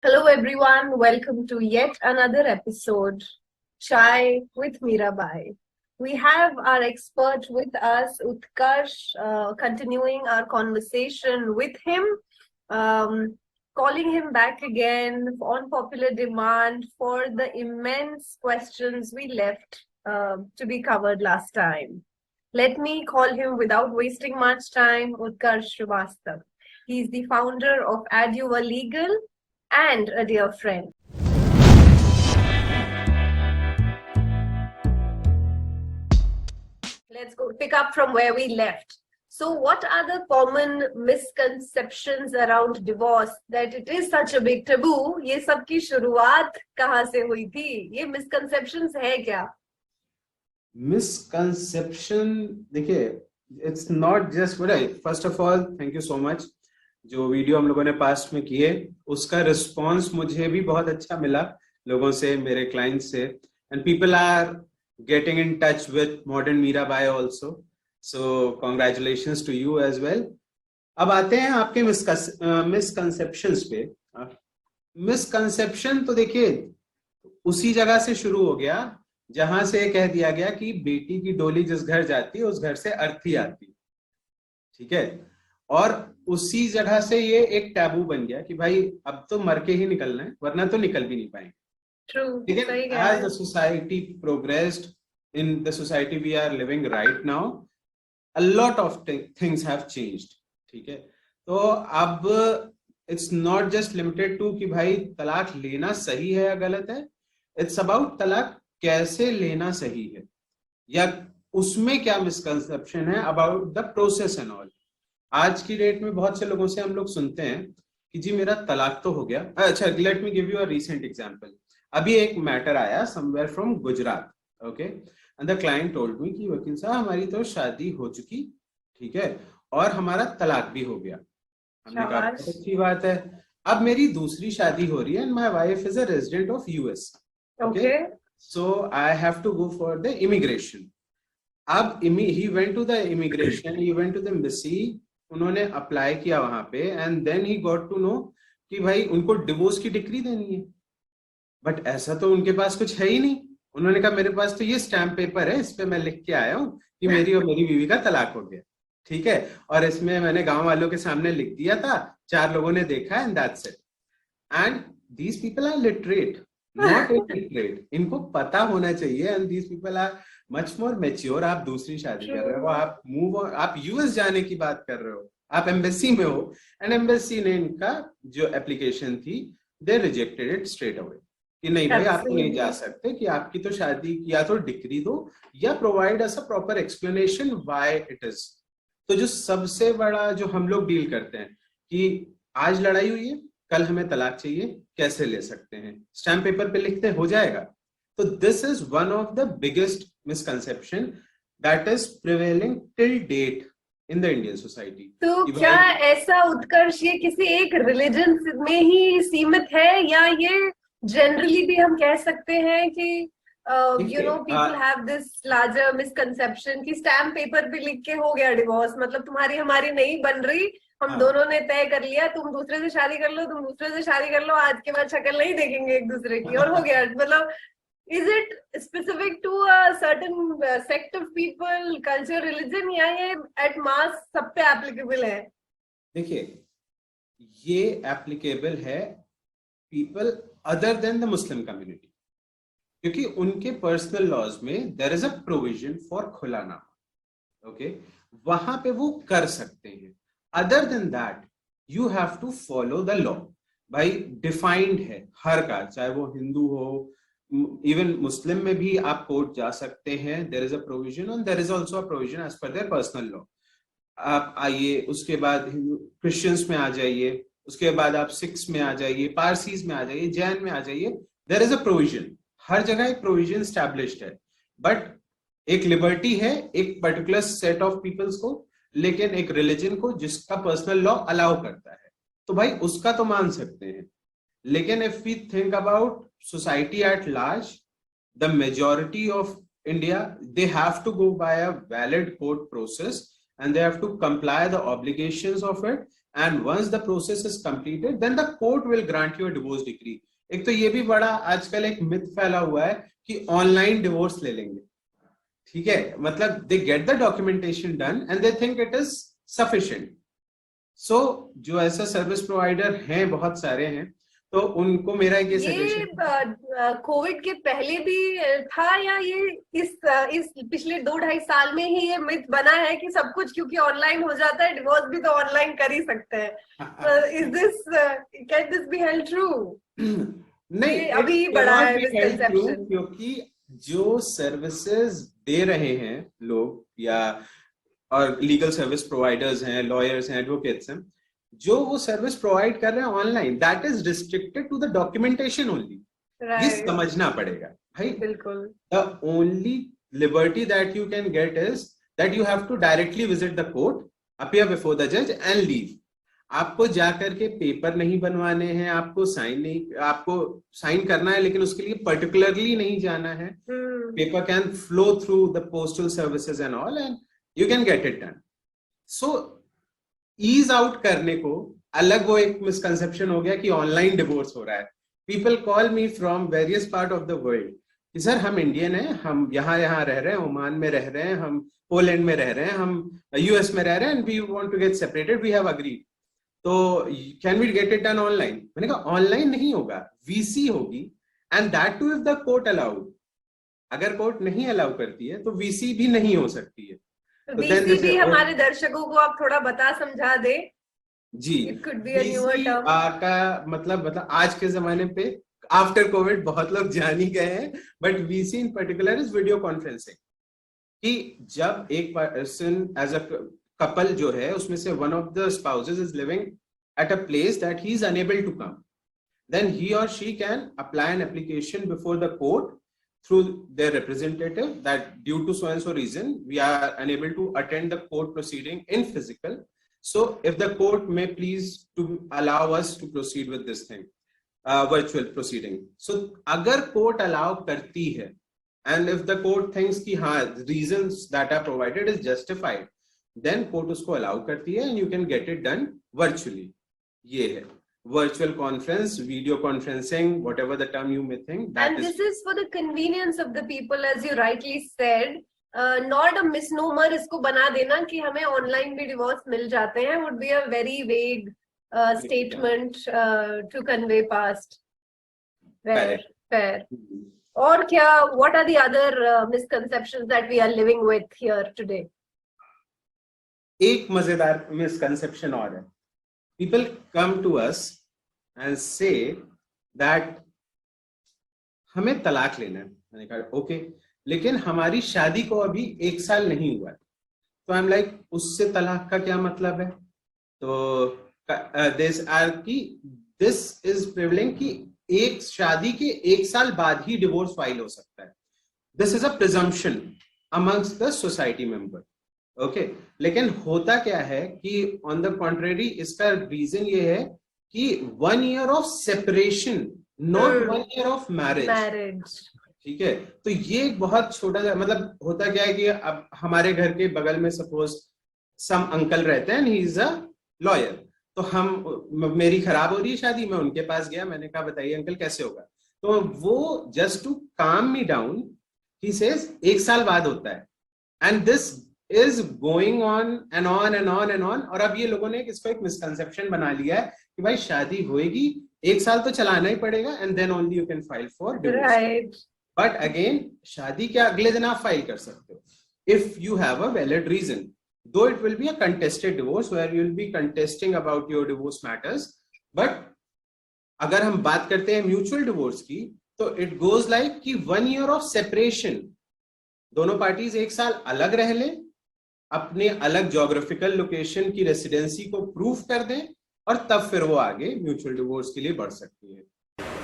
Hello, everyone. Welcome to yet another episode, Chai with Mirabai. We have our expert with us, Utkarsh, continuing our conversation with him, um, calling him back again on popular demand for the immense questions we left to be covered last time. Let me call him without wasting much time, Utkarsh Srivastav. He's the founder of Adua Legal and a dear friend. Let's go pick up from where we left. So, what are the common misconceptions around divorce? That it is such a big taboo. ये सब की शुरुआत कहाँ से हुई थी? ये misconceptions है क्या? मिसकंसेप्शन देखिए, it's not just first of all thank you so much. जो वीडियो हम लोगों ने पास्ट में किए उसका रिस्पांस मुझे भी बहुत अच्छा मिला लोगों से, मेरे क्लाइंट्स से, and people are getting in touch with modern Mirabai also, so congratulations to you as well. अब आते हैं आपके मिसकंसेप्शंस पे। मिसकंसेप्शन तो देखिए उसी जगह से शुरू हो गया जहां से कह दिया गया कि बेटी की डोली जिस घर जाती है उस घर से अर्थी आती, ठीक है। और उसी जगह से ये एक टैबू बन गया कि भाई अब तो मर के ही निकलना है, वरना तो निकल भी नहीं पाएंगे। लेकिन as the society progressed, in the society we are living right now, a lot of things have changed, ठीक है। तो अब it's not just limited to कि भाई तलाक लेना सही है या गलत है, इट्स अबाउट तलाक कैसे लेना सही है, या उसमें क्या मिसकंसेप्शन है about the process and all. आज की डेट में बहुत से लोगों से हम लोग सुनते हैं कि जी मेरा तलाक तो हो गया। अच्छा, let me give you a recent example. अभी एक मैटर आया somewhere from Gujarat, okay, and the client told me कि वकील साहब हमारी तो शादी हो चुकी, ठीक है, और हमारा तलाक भी हो गया। हमने कहा बहुत अच्छी बात है, अब मेरी दूसरी शादी हो रही है and my wife is a resident of US, okay, so I have to go for the immigration. अब he went to the immigration, he went to the embassy, उन्होंने अप्लाई किया वहां पे, and then he got to know कि भाई उनको divorce की decree देनी है। बट ऐसा तो उनके पास कुछ है ही नहीं। उन्होंने कहा मेरे पास तो ये स्टैम्प पेपर है, इस पे मैं लिख के आया हूँ कि मेरी और मेरी बीवी का तलाक हो गया, ठीक है, और इसमें मैंने गांव वालों के सामने लिख दिया था, 4 लोगों ने देखा, and that's it. And these people are literate, not illiterate, इनको पता होना चाहिए, and these people are much more mature. आप दूसरी शादी कर रहे हो, आप यूएस जाने की बात कर रहे हो, आप एम्बेसी में हो, एंड एम्बेसी ने इनका जो एप्लीकेशन थी they rejected it straight away कि नहीं भाई आप नहीं जा सकते, कि आपकी तो शादी, या तो डिग्री दो या provide us a proper explanation why it is. तो जो सबसे बड़ा जो हम लोग डील करते हैं कि आज लड़ाई हुई है, कल हमें तलाक चाहिए, कैसे ले सकते हैं, स्टैम्प पेपर पे लिखते हो जाएगा। तो this is one of the biggest misconception that is prevailing till date in the Indian society. तो क्या ऐसा उत्कर्ष ये किसी एक रिलीजन में ही सीमित है, या ये जनरली भी हम कह सकते हैं कि you know people have this larger misconception कि स्टैम्प पेपर पे लिख के हो गया डिवोर्स, मतलब तुम्हारी हमारी नहीं बन रही, हम दोनों ने तय कर लिया, तुम दूसरे से शादी कर लो, तुम दूसरे से शादी कर लो, आज के बाद शक्ल नहीं देखेंगे एक दूसरे की, और हो गया। मतलब is it specific to a certain sect of people, culture, religion, या ये at mass सब पे applicable है? देखिए ये एप्लीकेबल है people other than the Muslim community, क्योंकि उनके पर्सनल लॉज में there is a provision for खुलानामा, ओके, वहां पे वो कर सकते हैं। Other than that you have to follow the law. भाई डिफाइंड है हर का, चाहे वो हिंदू हो, इवन मुस्लिम में भी आप कोर्ट जा सकते हैं, there is a provision, and there is also a provision as per their personal law. आप आइए, उसके बाद क्रिश्चियंस में आ जाइए, उसके बाद आप सिख्स में आ जाइए, पारसीज में आ जाइए, जैन में आ जाइए, देयर इज अ प्रोविजन। हर जगह एक प्रोविजन स्टैब्लिश्ड है, बट एक लिबर्टी है एक पर्टिकुलर सेट ऑफ पीपल्स को, लेकिन एक रिलीजन को जिसका पर्सनल लॉ अलाउ करता है, तो भाई उसका तो मान सकते हैं। लेकिन if we think about society at large, the majority of India, they have to go by a valid court process and they have to comply the obligations of it, and once the process is completed, then the court will grant you a divorce decree. एक तो ये भी बड़ा आजकल एक myth फैला हुआ है कि ऑनलाइन डिवोर्स ले लेंगे, ठीक है, मतलब they get the documentation done and they think it is sufficient. So जो ऐसा सर्विस प्रोवाइडर हैं, बहुत सारे हैं, तो उनको मेरा ये सजेशन, कोविड के पहले भी था या ये इस पिछले 2-2.5 साल में ही ये मिथ बना है कि सब कुछ क्योंकि ऑनलाइन हो जाता है, डिवोर्स भी तो ऑनलाइन कर ही सकते हैं? Is this can this be held true? नहीं, अभी बड़ा है मिसकंसेप्शन, क्योंकि जो सर्विसेज दे रहे हैं लोग या और लीगल सर्विस प्रोवाइडर्स हैं, लॉयर्स हैं, एडवोकेट्स हैं, जो वो सर्विस प्रोवाइड कर रहे हैं online, that is restricted to the documentation only. ये समझना पड़ेगा भाई. बिल्कुल. The only liberty that you can get is that you have to directly visit the court, appear before the जज एंड लीव. आपको जाकर के पेपर नहीं बनवाने हैं, आपको साइन करना है, लेकिन उसके लिए पर्टिकुलरली नहीं जाना है. Paper can flow through the postal services and all and you can get it done. So ease out करने को अलग वो एक मिसकंसेप्शन हो गया कि ऑनलाइन डिवोर्स हो रहा है. People call me from various part of the world कि सर हम इंडियन हैं, हम यहाँ रह रहे हैं, ओमान में रह रहे हैं, हम पोलैंड में रह रहे हैं, हम यूएस में रह रहे हैं, and we want to get separated, we have agreed, तो can we get it done online? मैंने कहा ऑनलाइन नहीं होगा, वीसी होगी, and that too if the court allowed. अगर कोर्ट नहीं अलाउ करती है तो वीसी भी नहीं हो सकती है. वीसी भी हमारे दर्शकों को आप थोड़ा बता समझा दे. जी, का मतलब आज के जमाने पे आफ्टर कोविड बहुत लोग जान ही गए हैं, but VC in particular is video conferencing. कि जब एक पर्सन एज अ कपल जो है उसमें से one of the spouses is living at a place that he is unable to come, then he or she can apply an application before the court through their representative that due to so and so reason we are unable to attend the court proceeding in physical, so if the court may please to allow us to proceed with this thing, virtual proceeding. So agar court allow karti hai and if the court thinks ki ha reasons that are provided is justified, then court usko allow karti hai and you can get it done virtually. Ye hai virtual conference, video conferencing, whatever the term you may think. And this is for the convenience of the people, as you rightly said. Not a misnomer इसको बना देना कि हमें online भी divorce मिल जाते हैं would be a very vague statement to convey past. Fair. और क्या? What are the other misconceptions that we are living with here today? एक मजेदार misconception और है. People come to us and say that हमें तलाक लेना है. मैंने कहा ओके, लेकिन हमारी शादी को अभी 1 साल नहीं हुआ है. तो आई एम लाइक, उससे तलाक का क्या मतलब है? तो दिस इज प्रिविलेंग कि एक शादी के 1 साल बाद ही डिवोर्स फाइल हो सकता है. This is a presumption amongst the society member. Okay, लेकिन होता क्या है कि ऑन द कॉन्ट्रेरी इसका रीजन ये है कि 1 year of separation, not 1 year of marriage. ठीक है, तो ये एक बहुत छोटा सा, मतलब होता क्या है कि अब हमारे घर के बगल में सपोज सम अंकल रहते हैं, ही इज अ लॉयर. तो मेरी खराब हो रही है शादी, मैं उनके पास गया, मैंने कहा बताइए अंकल कैसे होगा? तो वो जस्ट टू काम मी डाउन ही सेज 1 साल बाद होता है. And this is going on and on and on and on. और अब ये लोगों ने इसको एक मिसकंसेप्शन बना लिया है कि भाई शादी होएगी, 1 साल तो चलाना ही पड़ेगा and then only you can file for divorce. Right. But again, शादी क्या अगले दिन आप फाइल कर सकते हो if you have a valid reason. Though it will be a contested divorce where you will be contesting about your divorce matters, but अगर हम बात करते हैं म्यूचुअल डिवोर्स की, तो it goes like कि 1 year of separation, दोनों parties 1 साल अलग रह लें, अपने अलग ज्योग्राफिकल लोकेशन की रेसिडेंसी को प्रूफ कर दें, और तब फिर वो आगे म्यूचुअल डिवोर्स के लिए बढ़ सकती है.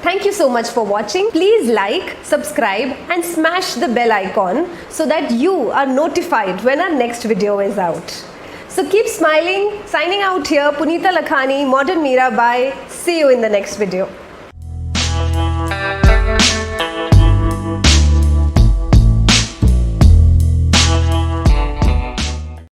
Thank you so much for watching. Please like, subscribe and smash the bell icon so that you are notified when our next video is out. So keep smiling. Signing out here, Punita Lakhani, Modern Mirabai. See you in the next video.